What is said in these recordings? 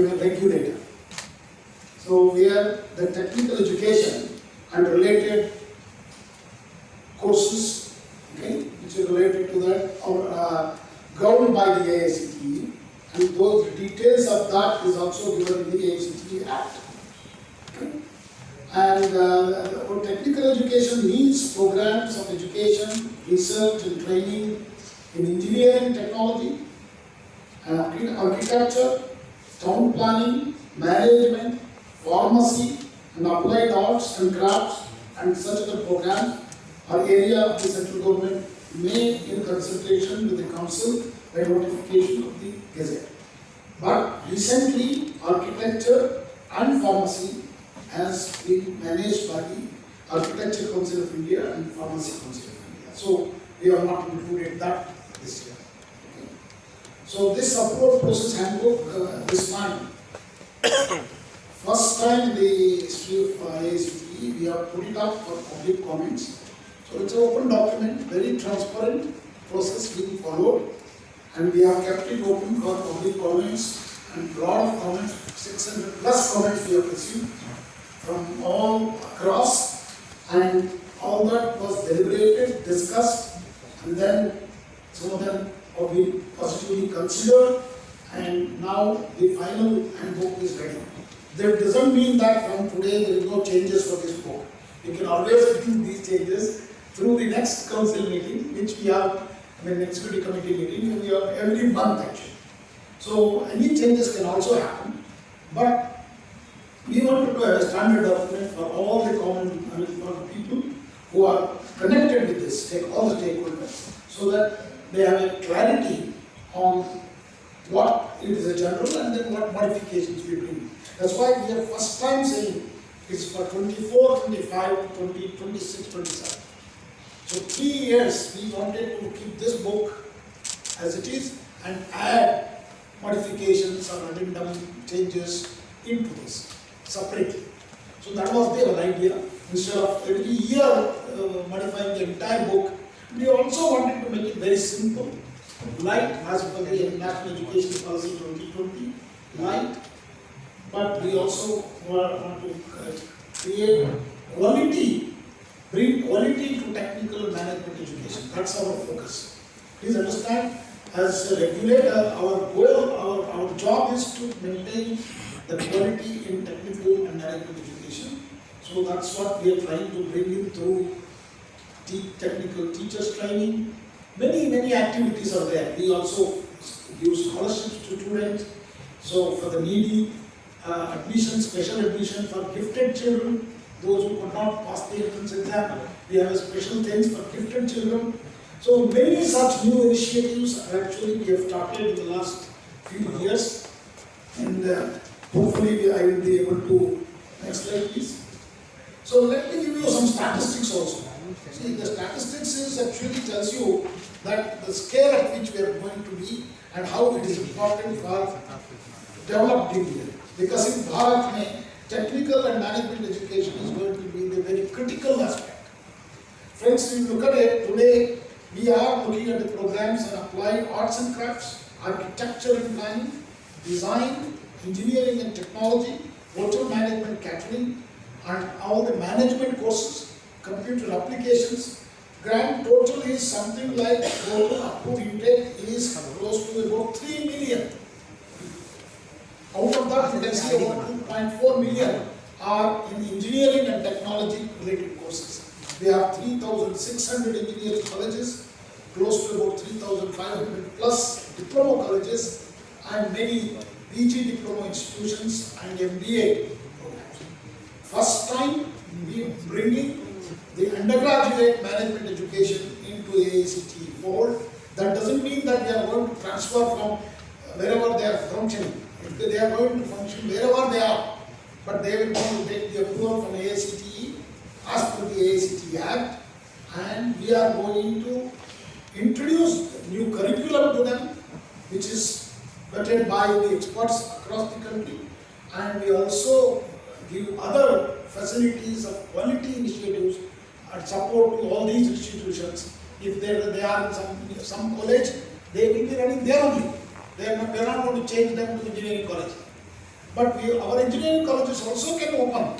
became a regulator. So where the technical education and related courses, okay, which are related to that, are governed by the AICTE, and those details of that is also given in the AICTE Act. Okay. And technical education means programs of education, research and training in engineering, technology, architecture, town planning, management, pharmacy, and applied arts and crafts, and such other programs or area of the central government made in consultation with the council by notification of the Gazette. But recently, architecture and pharmacy has been managed by the Architecture Council of India and Pharmacy Council of India. So we have not included that this year. Okay. So this approval process handbook this time, first time in the history of AICTE, we have put it up for public comments. So it's an open document, very transparent process being followed, and we have kept it open for public comments, and lot of comments, 600 plus comments we have received from all across, and all that was deliberated, discussed, and then some of them have been positively considered, and now the final handbook is ready. That doesn't mean that from today there is no changes for this book. You can always do these changes through the next council meeting, which we have, executive committee meeting, we have every month actually. So any changes can also happen, but we want to have a standard document for all the for the people who are connected with this, all the stakeholders, so that they have a clarity on what it is a general and then what modifications we bring. That's why we are first time saying it's for 24, 25, 20, 26, 27. So 3 years we wanted to keep this book as it is and add modifications or addendum changes into this separately. So that was the idea. Instead of every year modifying the entire book, we also wanted to make it very simple, light, as per the National Education Policy 2020, light, but we also want to create quality, bring quality to technical management education. That's our focus. Please understand, as a regulator, our goal, our job is to maintain the quality in technical and management education. So that's what we are trying to bring in through technical teachers training. Many activities are there. We also give scholarships to students. So for the needy, admission, special admission for gifted children, those who could not pass the entrance exam, we have a special things for gifted children. So many such new initiatives actually we have started in the last few years, and hopefully I will be able to, next slide please. So let me give you some statistics also. See, the statistics is actually tells you that the scale at which we are going to be and how it is important for developed India. Because in Bharat, technical and management education is going to be the very critical aspect. Friends, if you look at it, today we are looking at the programs in applied arts and crafts, architecture and planning, design, engineering and technology, hotel management catering, and all the management courses, computer applications. Grand total is something like total approved intake is close to about 3 million. Out of that, you can see about 2.4 million are in engineering and technology related courses. We have 3,600 engineering colleges, close to about 3,500 plus diploma colleges, and many PG diploma institutions and MBA programs. First time we are bringing the undergraduate management education into AICTE fold. That doesn't mean that they are going to transfer from wherever they are functioning. They are going to function wherever they are, but they will want to take the approval from AICTE as per the AICTE Act, and we are going to introduce new curriculum to them, which is vetted by the experts across the country, and we also give other facilities of quality initiatives and support to all these institutions. If they are in some college, they will be running there only. We are not going to change them to engineering college. But our engineering colleges also can open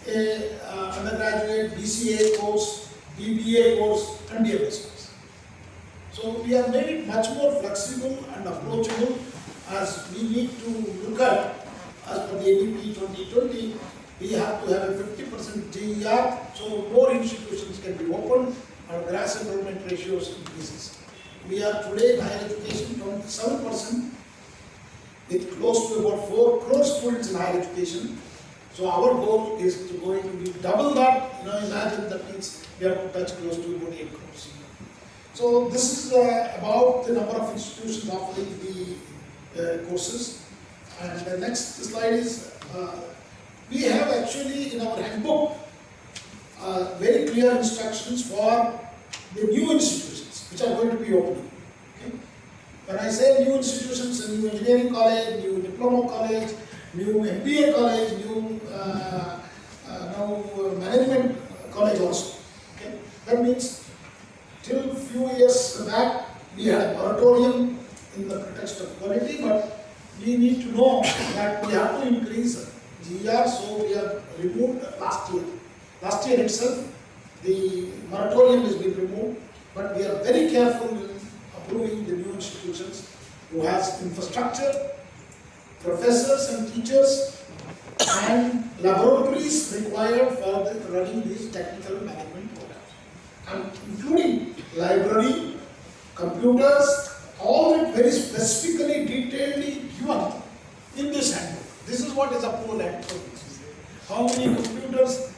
a undergraduate BCA course, BBA course, and BMS course. So we have made it much more flexible and approachable, as we need to look at, as per the NEP 2020, we have to have a 50% GER, so more institutions can be opened and gross enrollment ratios increases. We are today in higher education 27%, with close to about 4 crore students in higher education. So our goal is to going to be double that. Imagine that means we have to touch close to about 8 crores. So this is about the number of institutions offering the courses. And the next slide is, we have actually in our handbook very clear instructions for the new institutions which are going to be opening. Okay? When I say new institutions, a new engineering college, new diploma college, new MBA college, new now management college also. Okay? That means till few years back we had a moratorium in the pretext of quality, but we need to know that we have to increase GR, so we have removed last year. Last year itself, the moratorium has been removed, but we are very careful in approving the new institutions who has infrastructure, professors and teachers, and laboratories required for running these technical management programs, and including library, computers, all that very specifically detailedly given in this handbook. This is what is approval handbook. How many computers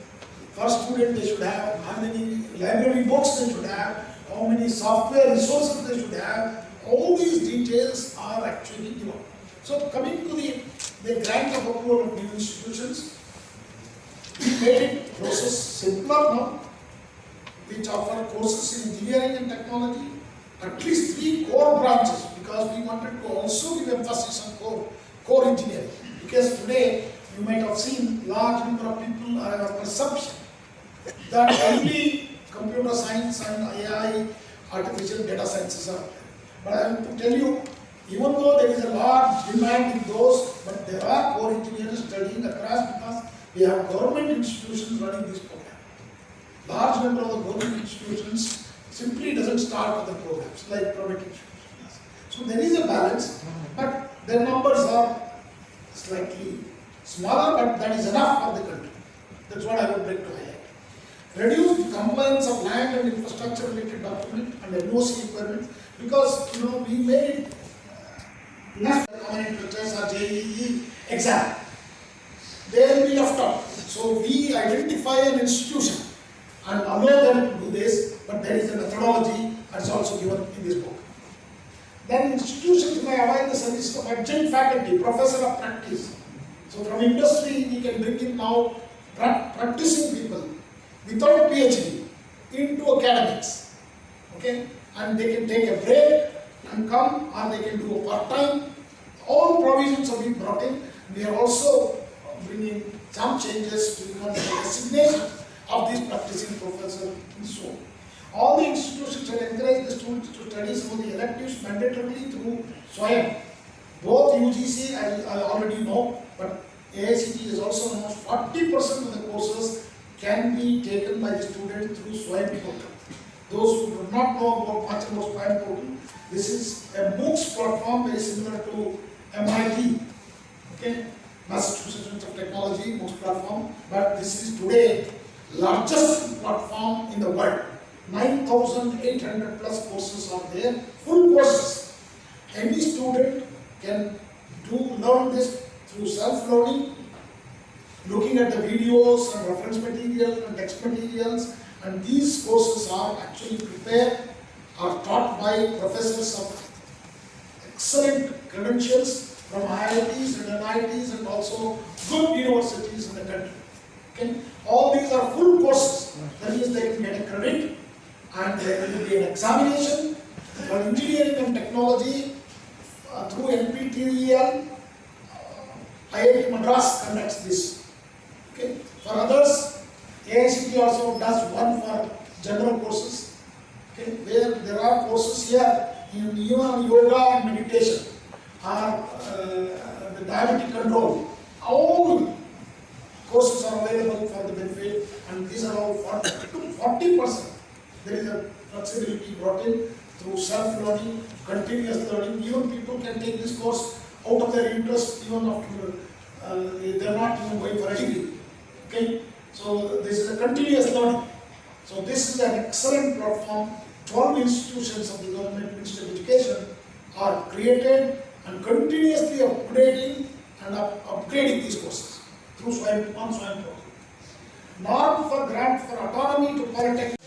per student they should have, how many library books they should have, how many software resources they should have. All these details are actually given. So coming to the grant of approval of new institutions, we made it process simpler now, which offer courses in engineering and technology, at least 3 core branches, because we wanted to also give emphasis on core engineering. Because today you might have seen large number of people are of perception that only computer science and AI, artificial data sciences are there. But I want to tell you, even though there is a large demand in those, but there are core engineers studying across, because we have government institutions running this program. Large number of the government institutions simply doesn't start with the programs like private institutions. So there is a balance, but their numbers are slightly smaller, but that is enough for the country. That's what I would like to highlight. Reduce the compliance of land and infrastructure related document and NOC requirements, because we made it less common interest or JEE exam. They will be left out. So we identify an institution and allow them to do this, but there is a methodology that's also given in this book. Then institutions may avoid the service of adjunct faculty, professor of practice. So from industry we can bring in now practicing people without PhD into academics. Okay? And they can take a break and come, or they can do a part-time. All provisions have been brought in. We are also bringing some changes to the designation of these practicing professors and so on. All the institutions shall encourage the students to study some of the electives mandatorily through SWAYAM. Both UGC, I already know, but AICT is also almost 40% of the courses can be taken by the student through SWAYAM portal. Those who do not know much about SWAYAM portal, this is a MOOCs platform very similar to MIT, okay, Massachusetts Institute of Technology MOOCs platform, but this is today largest platform in the world. 9,800 plus courses are there, full courses. Any student can learn this through self-learning, looking at the videos and reference material and text materials, and these courses are actually prepared, are taught by professors of excellent credentials from IITs and NITs and also good universities in the country. Okay? All these are full courses, that means they can get a credit, and there will be an examination for engineering and technology through NPTEL. IIT Madras conducts this. Okay. For others, AICT also does one for general courses. Okay. Where there are courses here in even yoga and meditation, or the diabetic control, All courses are available for the benefit, and these are all 40%. There is a flexibility brought in through self-learning, continuous learning. Even people can take this course out of their interest, even after they are not even going for a degree. Okay, so this is a continuous learning. So this is an excellent platform. 12 institutions of the Government Ministry of Education are created and continuously upgrading and upgrading these courses through SWAYAM program. Norm for grant for autonomy to polytechnic.